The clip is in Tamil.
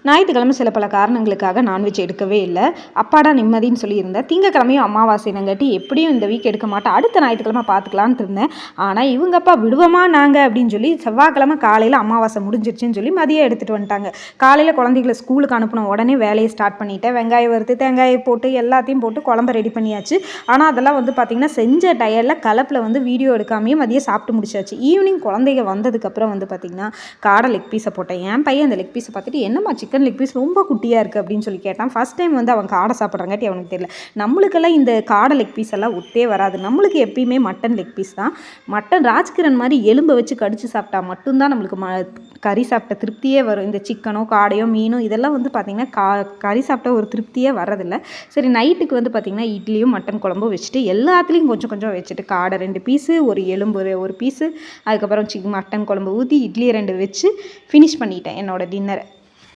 ஞாயிற்றுக்கிழமை சில பல காரணங்களுக்காக நான்வெஜ் எடுக்கவே இல்லை. அப்பாடா நிம்மதின்னு சொல்லியிருந்தேன். திங்கக்கிழமையும் அமாவாசைனங்காட்டி எப்படியும் இந்த வீக் எடுக்க மாட்டேன், அடுத்த ஞாயிற்றுக்கிழமை பார்த்துக்கலான்ட்டு இருந்தேன். ஆனால் இவங்கப்பா விடுவோமா நாங்கள் அப்படின்னு சொல்லி செவ்வாய்க்கிழமை காலையில் அமாவாசை முடிஞ்சிருச்சுன்னு சொல்லி மதியம் எடுத்துகிட்டு வந்துட்டாங்க. காலையில் குழந்தைகளை ஸ்கூலுக்கு அனுப்பின உடனே வேலையை ஸ்டார்ட் பண்ணிட்டேன். வெங்காயம் வறுத்து தேங்காயை போட்டு எல்லாத்தையும் போட்டு குழம்பு ரெடி பண்ணியாச்சு. ஆனால் அதெல்லாம் வந்து பார்த்திங்கன்னா செஞ்ச டயரில் கலப்பில் வந்து வீடியோ எடுக்காமையே மதியம் சாப்பிட்டு முடிச்சாச்சு. ஈவினிங் குழந்தைங்க வந்ததுக்கப்புறம் வந்து பார்த்திங்கன்னா காடை லெக் பீஸை போட்டேன். என் பையன் அந்த லெக் பீஸை பார்த்துட்டு என்னம்மா சிக்கன் லெக் பீஸ் ரொம்ப குட்டியாக இருக்குது அப்படின்னு சொல்லி கேட்டான். ஃபஸ்ட் டைம் வந்து அவன் காடை சாப்பிட்றாங்காட்டி அவனுக்கு தெரியல. நம்மளுக்கெல்லாம் இந்த காடை லெக் பீஸ் எல்லாம் ஒத்தே வராது. நம்மளுக்கு எப்பயுமே மட்டன் லெக் பீஸ் தான். மட்டன் ராஜ்கிரண் மாதிரி எலும்பை வச்சு கடிச்சு சாப்பிட்டா மட்டும்தான் நம்மளுக்கு கறி சாப்பிட்ட திருப்தியே வரும். இந்த சிக்கனோ காடையோ மீனோ இதெல்லாம் வந்து பார்த்திங்கன்னா கறி சாப்பிட்ட ஒரு திருப்தியே வர்றதில்லை. சரி, நைட்டுக்கு வந்து பார்த்திங்கன்னா இட்லியும் மட்டன் குழம்பும் வச்சுட்டு எல்லாத்துலேயும் கொஞ்சம் கொஞ்சம் வச்சுட்டு காடை 2 பீஸு, ஒரு எலும்பு ஒரு பீஸு, அதுக்கப்புறம் மட்டன் குழம்பு ஊற்றி இட்லி 2 வச்சு ஃபினிஷ் பண்ணிட்டேன் என்னோடய டின்னரை.